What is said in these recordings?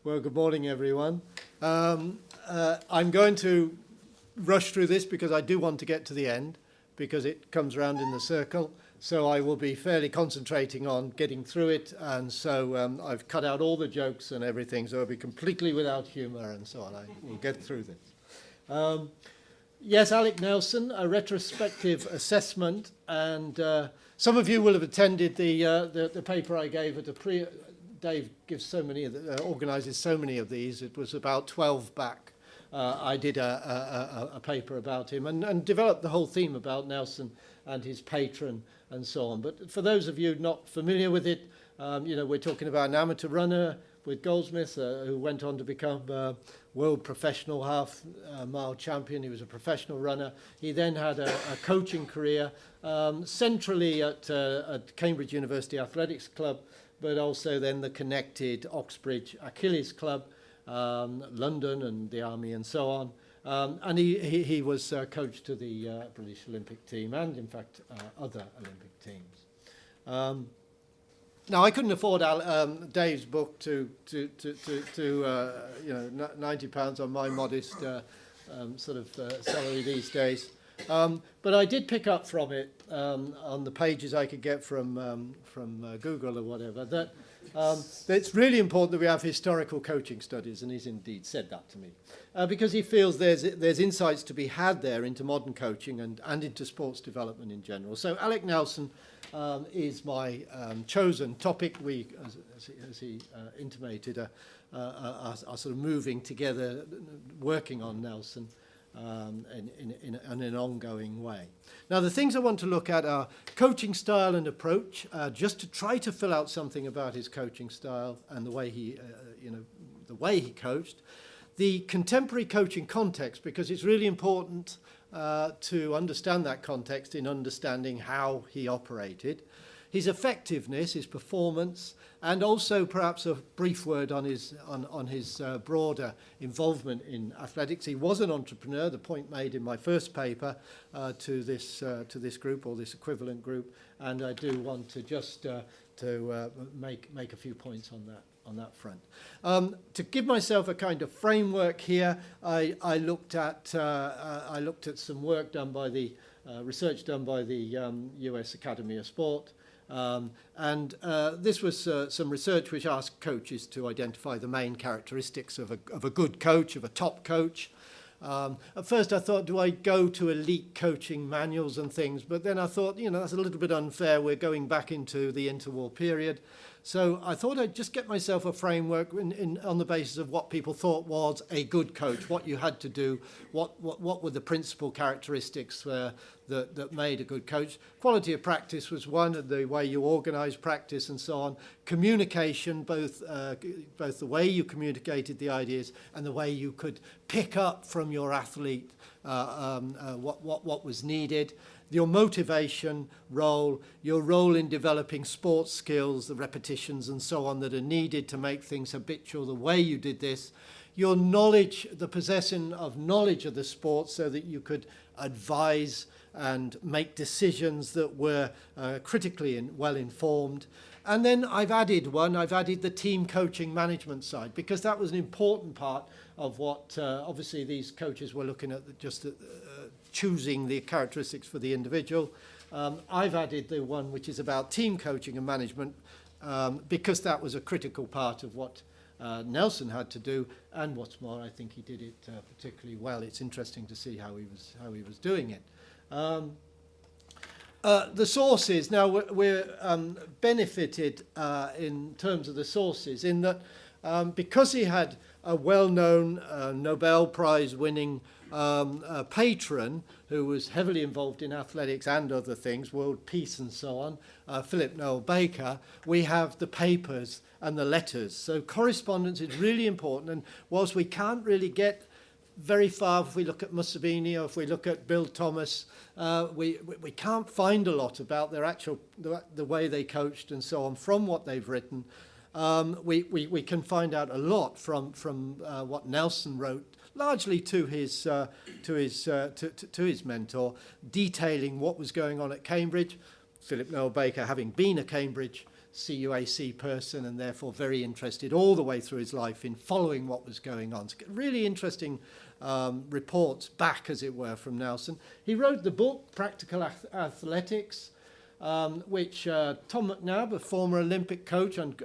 Well, good morning, everyone. I'm going to rush through this because I do want to get to the end, because it comes around in the circle. So I will be fairly concentrating on getting through it, and so I've cut out all the jokes and everything, so I'll be completely without humour and so on. I will get through this. Yes, Alec Nelson, a retrospective assessment, and some of you will have attended the paper I gave at a Dave gives so many of organises so many of these. It was about 12 back. I did a paper about him and developed the whole theme about Nelson and his patron and so on. But for those of you not familiar with it, we're talking about an amateur runner with Goldsmith who went on to become world professional half-mile champion. He was a professional runner. He then had a coaching career centrally at Cambridge University Athletics Club, but also then the connected Oxbridge Achilles Club, London and the Army and so on. And he was coach to the British Olympic team and, in fact, other Olympic teams. Now, I couldn't afford Dave's book to £90 on my modest salary these days. But I did pick up from it on the pages I could get from Google or whatever that it's really important that we have historical coaching studies, and he's indeed said that to me, because he feels there's insights to be had there into modern coaching and into sports development in general. So Alec Nelson is my chosen topic. We, as he intimated, are sort of moving together, working on Nelson in an ongoing way. Now, the things I want to look at are coaching style and approach, just to try to fill out something about his coaching style and the way he coached. The contemporary coaching context, because it's really important to understand that context in understanding how he operated. His effectiveness, his performance, and also perhaps a brief word on his broader involvement in athletics. He was an entrepreneur, the point made in my first paper to this group or this equivalent group, and I do want to just make a few points on that front. To give myself a kind of framework here, I looked at some work done by the research done by the US Academy of Sport. This was some research which asked coaches to identify the main characteristics of a good coach, of a top coach. At first I thought, do I go to elite coaching manuals and things? But then I thought, that's a little bit unfair. We're going back into the interwar period. So I thought I'd just get myself a framework on the basis of what people thought was a good coach, what you had to do, what were the principal characteristics that made a good coach. Quality of practice was one, and the way you organise practice and so on. Communication, both the way you communicated the ideas and the way you could pick up from your athlete what was needed. Your motivation role, your role in developing sports skills, the repetitions and so on that are needed to make things habitual, the way you did this, your knowledge, the possession of knowledge of the sport so that you could advise and make decisions that were critically and well informed. And then I've added the team coaching management side, because that was an important part of what obviously these coaches were looking at, choosing the characteristics for the individual. I've added the one which is about team coaching and management, because that was a critical part of what Nelson had to do, and what's more, I think he did it particularly well. It's interesting to see how he was doing it. The sources, now we're benefited in terms of the sources in that because he had a well-known Nobel Prize winning patron who was heavily involved in athletics and other things, world peace and so on, Philip Noel Baker, we have the papers and the letters. So correspondence is really important, and whilst we can't really get very far if we look at Mussolini or if we look at Bill Thomas, we can't find a lot about their the way they coached and so on from what they've written. We can find out a lot from what Nelson wrote, largely to his mentor, detailing what was going on at Cambridge. Philip Noel Baker having been a Cambridge CUAC person and therefore very interested all the way through his life in following what was going on. Really interesting reports back, as it were, from Nelson. He wrote the book, Practical Athletics, which Tom McNabb, a former Olympic coach and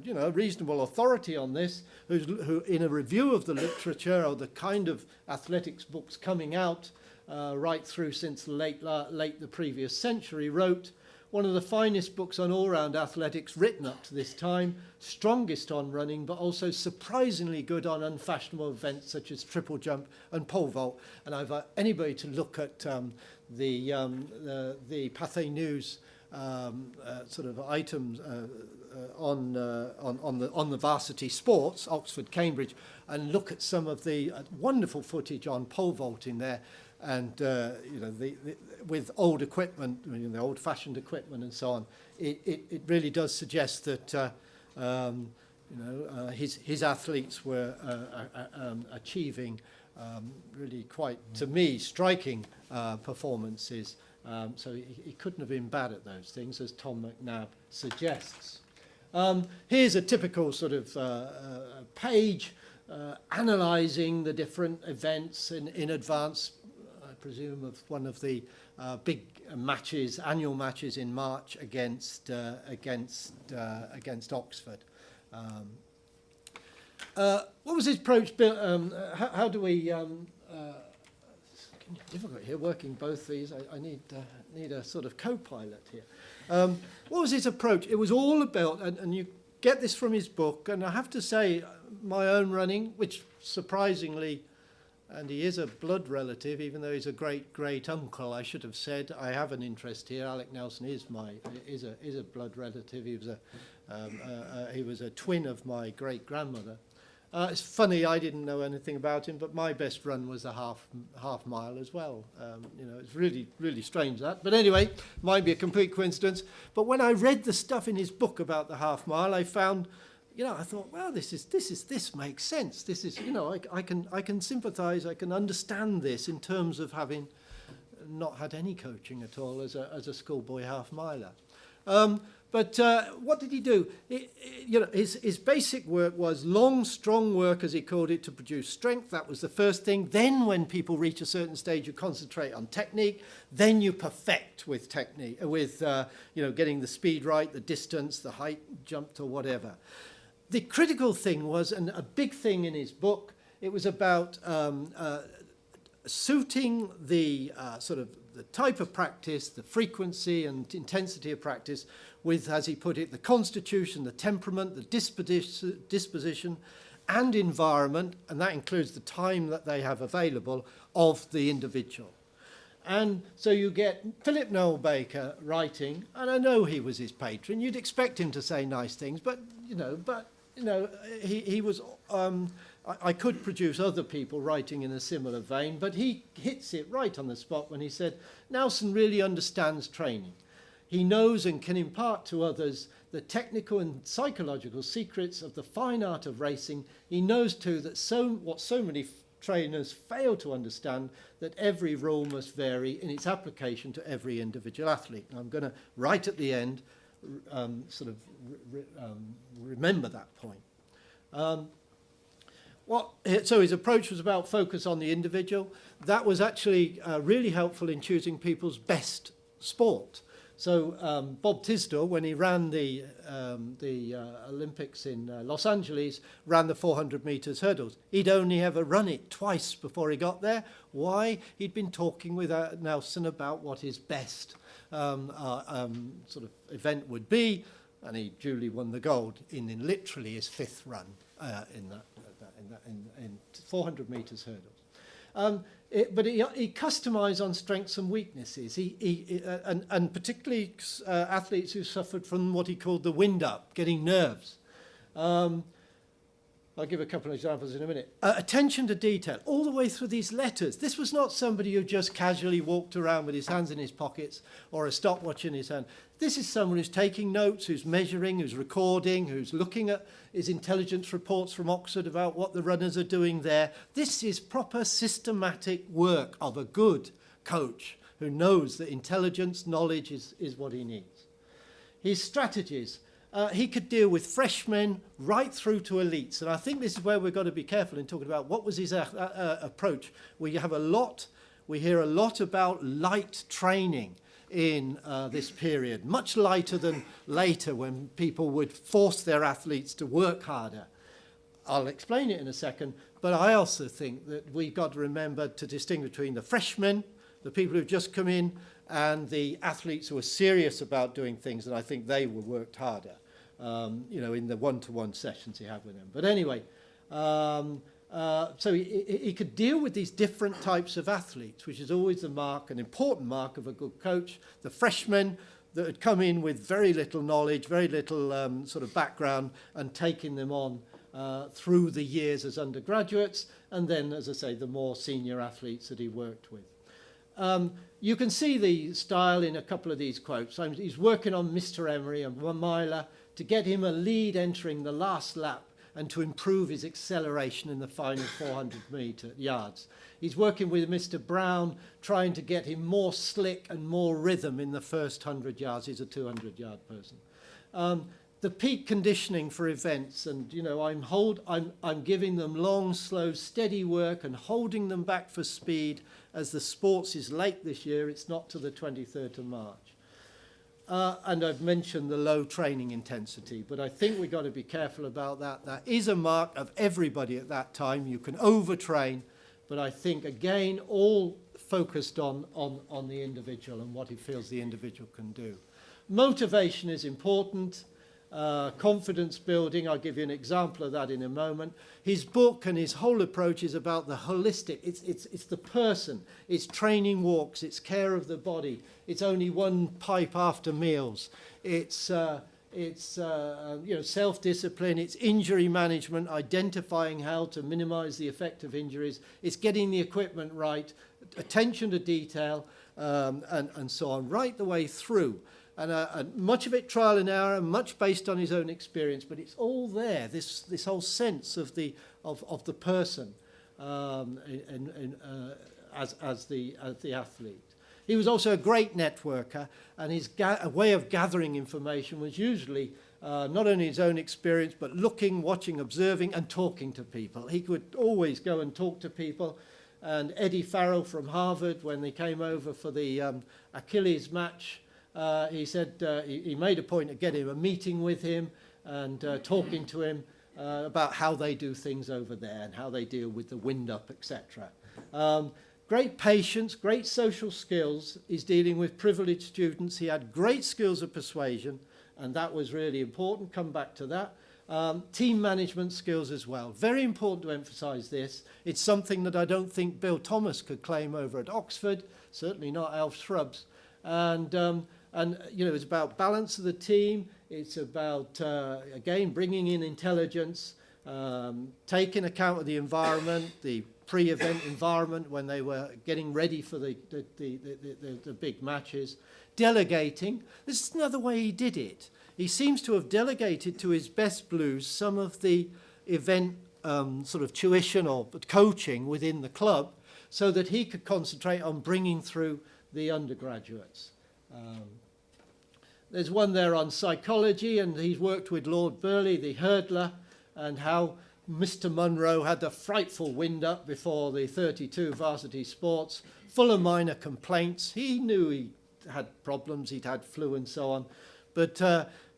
you know, a reasonable authority on this, who in a review of the literature or the kind of athletics books coming out right through since late the previous century, wrote one of the finest books on all-round athletics written up to this time, strongest on running, but also surprisingly good on unfashionable events such as triple jump and pole vault. And I've anybody to look at the Pathé News sort of items on the varsity sports, Oxford, Cambridge, and look at some of the wonderful footage on pole vaulting there. And you know, with old equipment, you know, the old-fashioned equipment and so on, it really does suggest that you know, his athletes were achieving really quite, to me, striking performances. So he couldn't have been bad at those things, as Tom McNabb suggests. Here's a typical sort of page analysing the different events in advance, I presume, of one of the big matches, annual matches in March against Oxford. What was his approach? How do we? Difficult here working both these. I need a sort of co-pilot here. What was his approach? It was all about, and you get this from his book, and I have to say, my own running, which surprisingly, and he is a blood relative, even though he's a great uncle, I should have said. I have an interest here. Alec Nelson is a blood relative. He was a twin of my great grandmother. It's funny, I didn't know anything about him, but my best run was a half mile as well. You know, it's really strange that. But anyway, might be a complete coincidence. But when I read the stuff in his book about the half mile, I found, you know, I thought, well, this makes sense. This is, you know, I can sympathise, I can understand this in terms of having not had any coaching at all as a schoolboy half miler. But what did he do? You know, his basic work was long, strong work, as he called it, to produce strength. That was the first thing. Then when people reach a certain stage, you concentrate on technique. Then you perfect with technique, with you know, getting the speed right, the distance, the height jumped or whatever. The critical thing was, and a big thing in his book, it was about suiting the sort of the type of practice, the frequency and intensity of practice with, as he put it, the constitution, the temperament, the disposition and environment, and that includes the time that they have available, of the individual. And so you get Philip Noel Baker writing, and I know he was his patron. You'd expect him to say nice things, but you know, he was. I could produce other people writing in a similar vein, but he hits it right on the spot when he said, Nelson really understands training. He knows and can impart to others the technical and psychological secrets of the fine art of racing. He knows too that what so many trainers fail to understand, that every rule must vary in its application to every individual athlete. And I'm going to, right at the end, remember that point. So his approach was about focus on the individual. That was actually really helpful in choosing people's best sport. So Bob Tisdall, when he ran the Olympics in Los Angeles, ran the 400 meters hurdles. He'd only ever run it twice before he got there. Why? He'd been talking with Nelson about what his best sort of event would be, and he duly won the gold in literally his fifth run in 400 meters hurdles. But he customised on strengths and weaknesses. And particularly athletes who suffered from what he called the wind-up, getting nerves. I'll give a couple of examples in a minute. Attention to detail, all the way through these letters. This was not somebody who just casually walked around with his hands in his pockets or a stopwatch in his hand. This is someone who's taking notes, who's measuring, who's recording, who's looking at his intelligence reports from Oxford about what the runners are doing there. This is proper systematic work of a good coach who knows that intelligence, knowledge is what he needs. his strategies. He could deal with freshmen right through to elites. And I think this is where we've got to be careful in talking about what was his approach. We hear a lot about light training in this period, much lighter than later when people would force their athletes to work harder. I'll explain it in a second, but I also think that we've got to remember to distinguish between the freshmen, the people who've just come in, and the athletes who are serious about doing things, and I think they were worked harder, in the one-to-one sessions he had with them. But anyway, so he could deal with these different types of athletes, which is always an important mark of a good coach. The freshmen that had come in with very little knowledge, very little sort of background, and taking them on through the years as undergraduates, and then, as I say, the more senior athletes that he worked with. You can see the style in a couple of these quotes. He's working on Mr. Emery and 1 miler to get him a lead entering the last lap and to improve his acceleration in the final 400 yards. He's working with Mr. Brown, trying to get him more slick and more rhythm in the first 100 yards. He's a 200-yard person. The peak conditioning for events, and I'm giving them long, slow, steady work and holding them back for speed. As the sports is late this year, it's not to the 23rd of March. And I've mentioned the low training intensity, but I think we've got to be careful about that. That is a mark of everybody at that time. You can overtrain, but I think, again, all focused on the individual and what he feels the individual can do. Motivation is important. Confidence building, I'll give you an example of that in a moment. His book and his whole approach is about the holistic, it's the person, it's training walks, it's care of the body, it's only one pipe after meals, it's self-discipline, it's injury management, identifying how to minimize the effect of injuries, it's getting the equipment right, attention to detail, and so on, right the way through. And much of it trial and error, much based on his own experience, but it's all there. This whole sense of the person as the athlete. He was also a great networker, and his way of gathering information was usually not only his own experience, but looking, watching, observing, and talking to people. He could always go and talk to people. And Eddie Farrell from Harvard, when they came over for the Achilles match, he said he made a point of getting a meeting with him and talking to him about how they do things over there and how they deal with the wind-up, etc. Great patience, great social skills. He's dealing with privileged students. He had great skills of persuasion, and that was really important. Come back to that. Team management skills as well. Very important to emphasize this. It's something that I don't think Bill Thomas could claim over at Oxford, certainly not Alf Shrubs. And it's about balance of the team. It's about, again, bringing in intelligence, taking account of the environment, the pre-event environment when they were getting ready for the big matches. Delegating. This is another way he did it. He seems to have delegated to his best blues some of the event sort of tuition or coaching within the club so that he could concentrate on bringing through the undergraduates. There's one there on psychology, and he's worked with Lord Burleigh, the hurdler, and how Mr. Munro had a frightful wind-up before the 32 varsity sports, full of minor complaints. He knew he had problems, he'd had flu and so on, but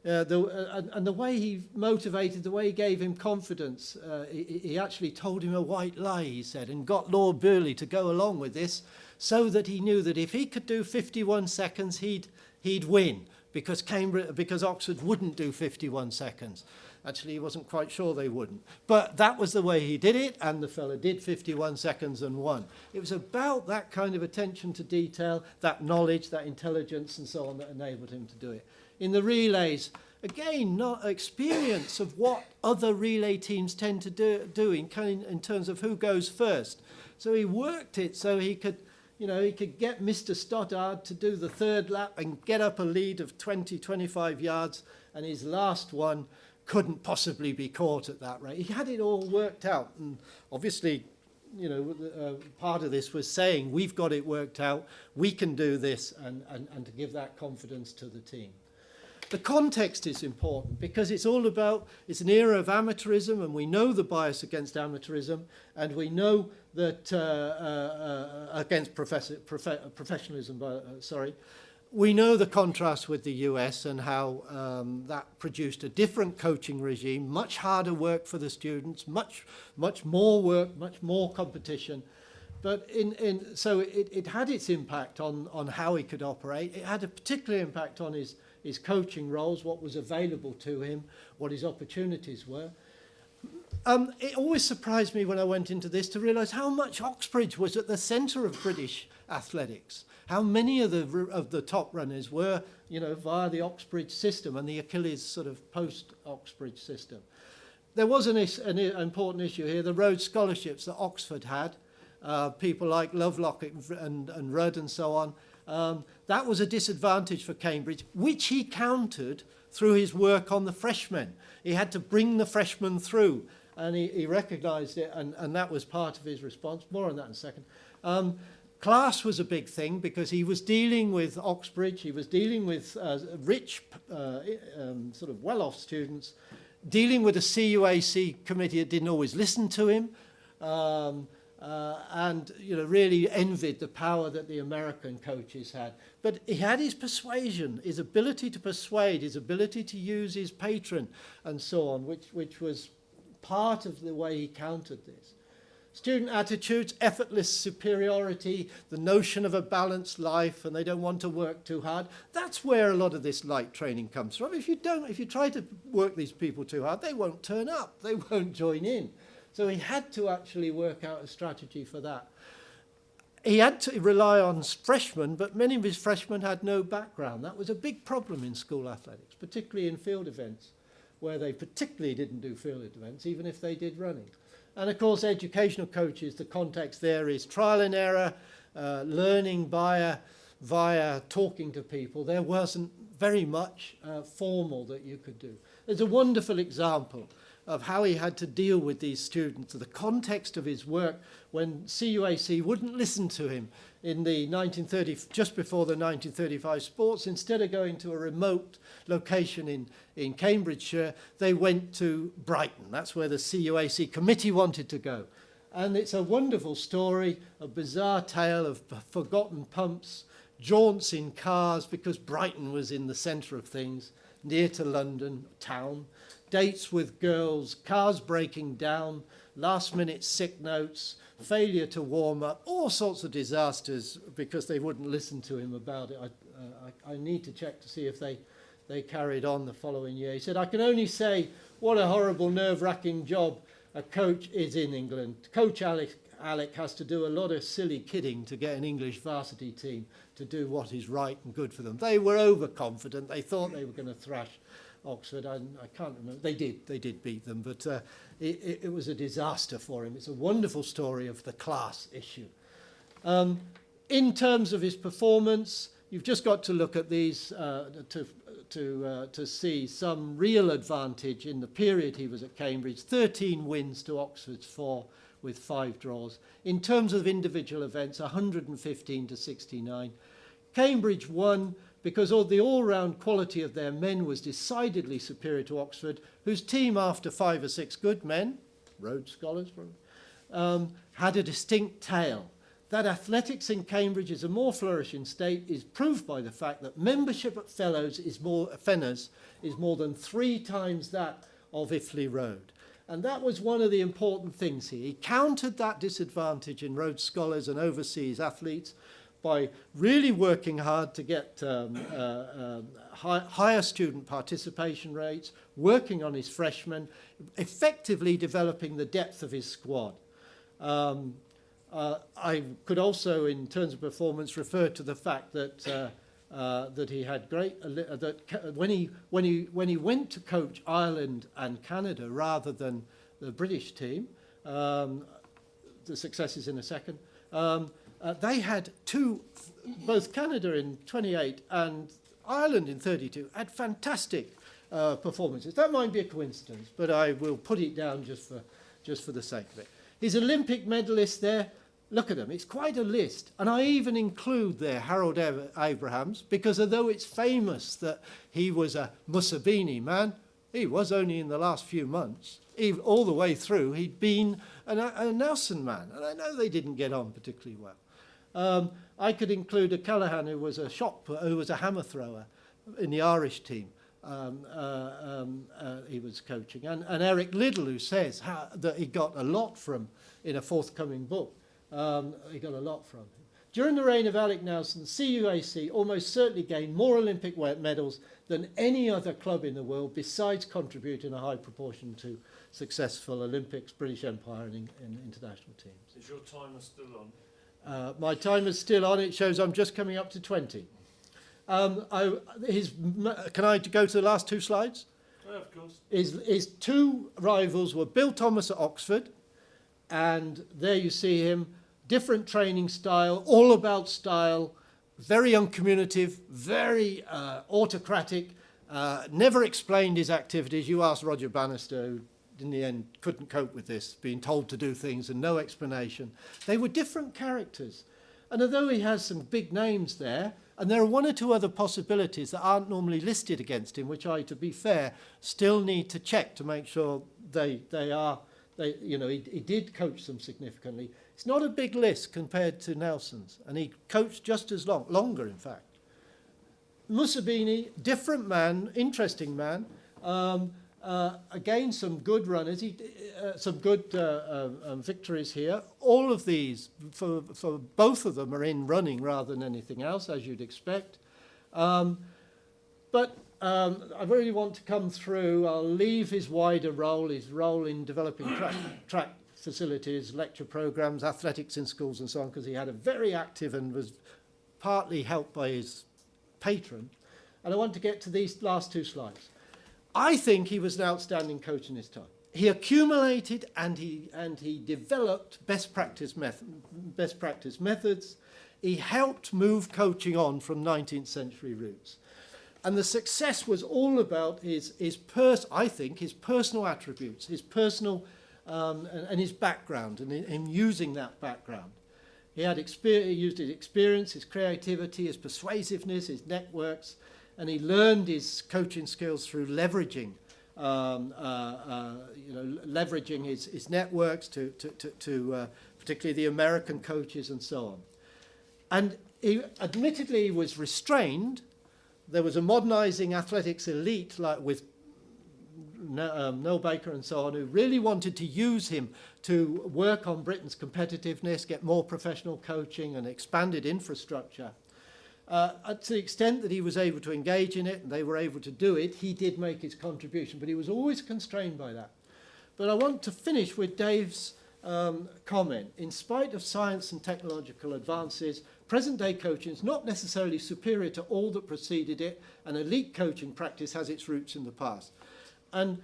the way he motivated, the way he gave him confidence, he actually told him a white lie, he said, and got Lord Burleigh to go along with this, so that he knew that if he could do 51 seconds, he'd win, because Oxford wouldn't do 51 seconds. Actually, he wasn't quite sure they wouldn't. But that was the way he did it, and the fella did 51 seconds and won. It was about that kind of attention to detail, that knowledge, that intelligence, and so on that enabled him to do it. In the relays, again, not experience of what other relay teams tend to do in terms of who goes first. So he worked it so he could get Mr. Stoddard to do the third lap and get up a lead of 20, 25 yards, and his last one couldn't possibly be caught at that rate. He had it all worked out, and obviously, part of this was saying, we've got it worked out, we can do this, and to give that confidence to the team. The context is important because it's all about, it's an era of amateurism, and we know the bias against amateurism, and we know that against professionalism, we know the contrast with the US and how that produced a different coaching regime, much harder work for the students, much more work, much more competition. But so it had its impact on how he could operate. It had a particular impact on his coaching roles, what was available to him, what his opportunities were. It always surprised me when I went into this to realise how much Oxbridge was at the centre of British athletics. How many of the top runners were, via the Oxbridge system and the Achilles sort of post-Oxbridge system. There was an important issue here, the Rhodes scholarships that Oxford had, people like Lovelock and Rudd and so on. That was a disadvantage for Cambridge, which he countered through his work on the freshmen. He had to bring the freshmen through, and he recognised it, and that was part of his response. More on that in a second. Class was a big thing because he was dealing with Oxbridge, he was dealing with rich, sort of well-off students, dealing with a CUAC committee that didn't always listen to him, and really envied the power that the American coaches had. But he had his persuasion, his ability to persuade, his ability to use his patron, and so on, which was part of the way he countered this. Student attitudes, effortless superiority, the notion of a balanced life, and they don't want to work too hard. That's where a lot of this light training comes from. If you try to work these people too hard, they won't turn up, they won't join in. So he had to actually work out a strategy for that. He had to rely on freshmen, but many of his freshmen had no background. That was a big problem in school athletics, particularly in field events, where they particularly didn't do field events, even if they did running. And of course, educational coaches, the context there is trial and error, learning via talking to people. There wasn't very much formal that you could do. There's a wonderful example of how he had to deal with these students, the context of his work when CUAC wouldn't listen to him in the 1930, just before the 1935 sports. Instead of going to a remote location in Cambridgeshire, they went to Brighton. That's where the CUAC committee wanted to go. And it's a wonderful story, a bizarre tale of forgotten pumps, jaunts in cars, because Brighton was in the centre of things, near to London town, dates with girls, cars breaking down, last-minute sick notes, failure to warm up, all sorts of disasters because they wouldn't listen to him about it. I need to check to see if they carried on the following year. He said, "I can only say what a horrible, nerve-wracking job a coach is in England. Coach Alec has to do a lot of silly kidding to get an English varsity team to do what is right and good for them." They were overconfident. They thought they were going to thrash Oxford. I can't remember. They did beat them, but it was a disaster for him. It's a wonderful story of the class issue. In terms of his performance, you've just got to look at these to see some real advantage in the period he was at Cambridge. 13 wins to Oxford's 4 with 5 draws. In terms of individual events, 115 to 69. Cambridge won because the all-round quality of their men was decidedly superior to Oxford, whose team, after 5 or 6 good men, Rhodes scholars, had a distinct tail. That athletics in Cambridge is a more flourishing state is proved by the fact that membership at Fenners is more than 3 times that of Iffley Road. And that was one of the important things here. He countered that disadvantage in Rhodes scholars and overseas athletes by really working hard to get higher student participation rates, working on his freshmen, effectively developing the depth of his squad. I could also, in terms of performance, refer to the fact that that he had great that when he went to coach Ireland and Canada rather than the British team, the successes in a second. They had both Canada in 28 and Ireland in 32 had fantastic performances. That might be a coincidence, but I will put it down just for the sake of it. His Olympic medalist there, look at them. It's quite a list. And I even include there Harold Abrahams, because although it's famous that he was a Museveni man, he was only in the last few months. All the way through, he'd been a Nelson man. And I know they didn't get on particularly well. I could include a Callahan who was a hammer thrower in the Irish team. He was coaching. And Eric Liddell, who says that he got a lot from, in a forthcoming book, he got a lot from him. During the reign of Alec Nelson, CUAC almost certainly gained more Olympic medals than any other club in the world, besides contributing a high proportion to successful Olympics, British Empire and international teams. Is your timer still on? My timer's still on. It shows I'm just coming up to 20. Can I go to the last two slides? Yeah, of course. His two rivals were Bill Thomas at Oxford, and there you see him, different training style, all about style, very uncommunicative, very autocratic, never explained his activities. You asked Roger Bannister, who in the end couldn't cope with this, being told to do things and no explanation. They were different characters. And although he has some big names there, and there are one or two other possibilities that aren't normally listed against him, which I, to be fair, still need to check to make sure he did coach them significantly. It's not a big list compared to Nelson's, and he coached just as longer, in fact. Museveni, different man, interesting man. Again, some good runners, some good victories here. All of these, for both of them, are in running rather than anything else, as you'd expect. But I really want to come through. I'll leave his wider role, his role in developing track facilities, lecture programs, athletics in schools and so on, because he had a very active and was partly helped by his patron. And I want to get to these last two slides. I think he was an outstanding coach in his time. He accumulated and he developed best practice methods. He helped move coaching on from 19th century roots. And the success was all about his personal attributes, his personal and his background, and him using that background. He used his experience, his creativity, his persuasiveness, his networks, and he learned his coaching skills through leveraging, leveraging his networks to particularly the American coaches and so on. And he admittedly was restrained. There was a modernizing athletics elite like with Noel Baker and so on, who really wanted to use him to work on Britain's competitiveness, get more professional coaching and expanded infrastructure. To the extent that he was able to engage in it and they were able to do it, he did make his contribution, but he was always constrained by that. But I want to finish with Dave's comment. In spite of science and technological advances, present-day coaching is not necessarily superior to all that preceded it, and elite coaching practice has its roots in the past. And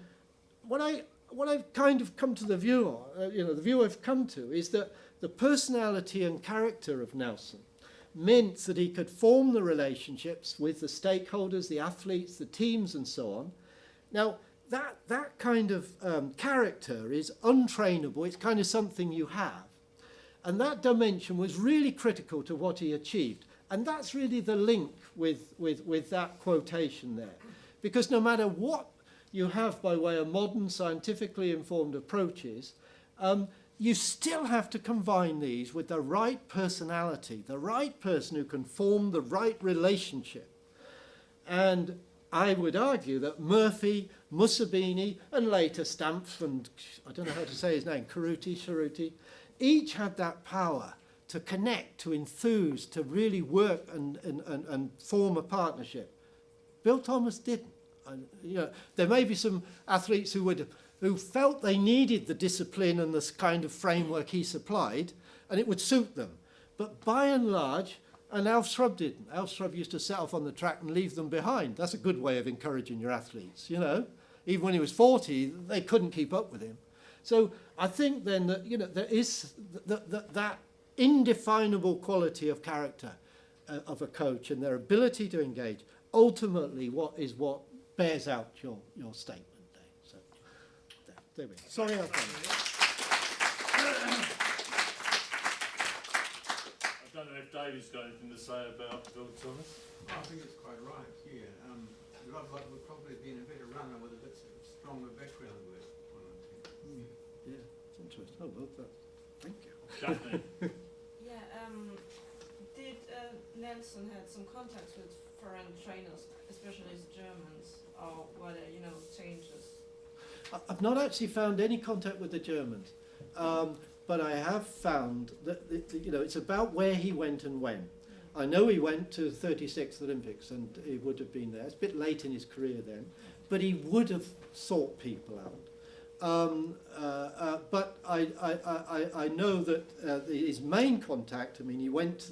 what I've kind of come to the view on, the view I've come to is that the personality and character of Nelson meant that he could form the relationships with the stakeholders, the athletes, the teams, and so on. Now, that kind of character is untrainable. It's kind of something you have. And that dimension was really critical to what he achieved. And that's really the link with that quotation there. Because no matter what you have by way of modern scientifically informed approaches, you still have to combine these with the right personality, the right person who can form the right relationship. And I would argue that Murphy, Museveni, and later Stamps, and I don't know how to say his name, Sharuti, each had that power to connect, to enthuse, to really work and form a partnership. Bill Thomas didn't. There may be some athletes who felt they needed the discipline and this kind of framework he supplied, and it would suit them. But by and large, and Alf Shrubb didn't. Alf Shrubb used to set off on the track and leave them behind. That's a good way of encouraging your athletes, Even when he was 40, they couldn't keep up with him. So I think then that, there is that indefinable quality of character of a coach and their ability to engage, ultimately what bears out your statement. So there we go. Sorry I've done that. don't know if David's got anything to say about Bill Thomas. I think it's quite right, yeah. Rodlock would probably have been a better runner with a bit stronger background with it. Yeah, it's interesting. Oh, well, thank you. Daphne. Yeah, did Nelson had some contacts with foreign trainers, especially the Germans, or were there, you know, changes? I've not actually found any contact with the Germans, but I have found that, you know, it's about where he went and when. I know he went to 36th Olympics and he would have been there. It's a bit late in his career then, but he would have sought people out. But I know that his main contact, I mean, he went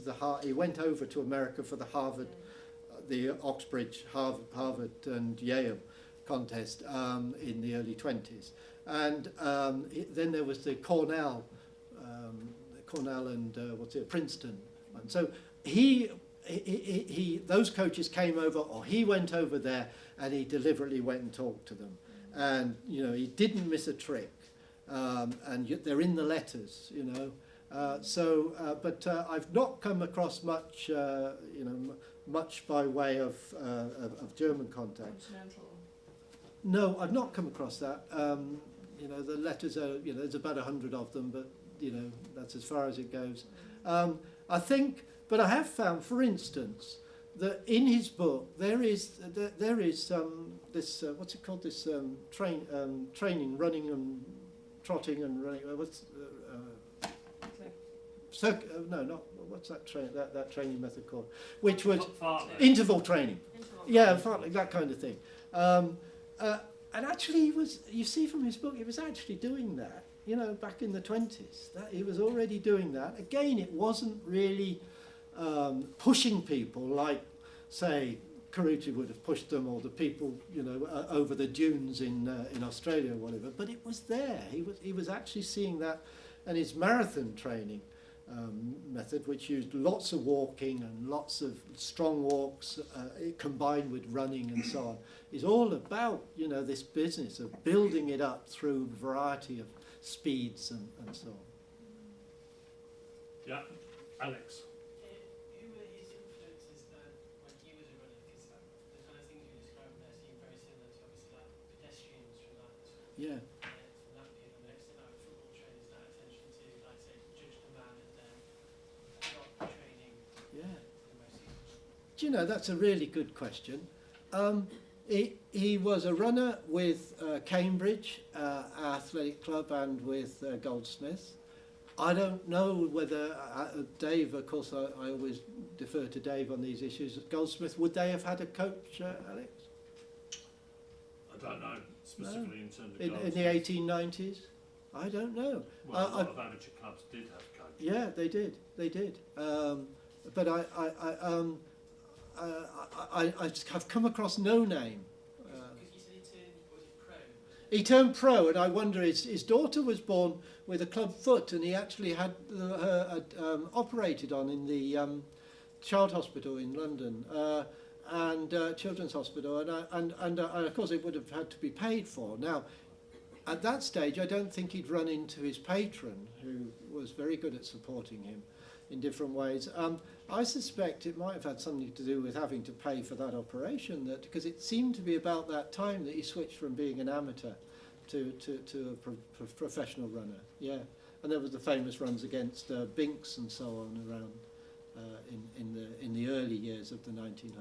over to America for the Harvard, the Oxbridge, Harvard and Yale contest in the early 20s. And then there was the Cornell and Princeton. And so those coaches came over, or he went over there, and he deliberately went and talked to them. And, you know, he didn't miss a trick. And they're in the letters, you know. But I've not come across much, you know, much by way of German contact. Continental. No, I've not come across that. You know, the letters are, you know, there's about 100 of them, but, you know, that's as far as it goes. I think, but I have found, for instance, that in his book there is this what's it called, this training, running and trotting and running. What's what's that training method called? Which was interval training. Yeah, fartlek, that kind of thing. And actually, he was. You see from his book, he was actually doing that. You know, back in the 20s, that he was already doing that. Again, it wasn't really pushing people like, say, Karuchi would have pushed them, or the people, you know, over the dunes in Australia or whatever. But it was there. He was actually seeing that, and his marathon training method, which used lots of walking and lots of strong walks combined with running and so on, is all about, you know, this business of building it up through a variety of speeds and so on. Yeah, Alex. Who were his influences when he was a runner? Because the kind of things you described there seem very similar to obviously like pedestrians from that sort of, Yeah. from that period. And the next thing like football trainers, that attention to, like say, judge the man and not training Yeah. the most seasonal. Do you know, that's a really good question. He was a runner with Cambridge Athletic Club and with Goldsmiths. I don't know whether Dave, of course, I always defer to Dave on these issues. Goldsmith, would they have had a coach, Alex? I don't know specifically in terms of In the 1890s? I don't know. Well, a lot of amateur clubs did have coaches. Yeah, they did. They did. But I've come across no name. Because you said he turned, was it pro? He turned pro, and I wonder, his daughter was born with a club foot, and he actually had her operated on in the Child Hospital in London, and Children's Hospital, and of course it would have had to be paid for. Now, at that stage, I don't think he'd run into his patron, who was very good at supporting him in different ways. I suspect it might have had something to do with having to pay for that operation, because it seemed to be about that time that he switched from being an amateur to a professional runner. Yeah, and there was the famous runs against Binks and so on around in the early years of the 1900s.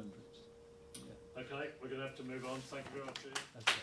Yeah. Okay, we're going to have to move on. Thank you very much, Ian. Okay.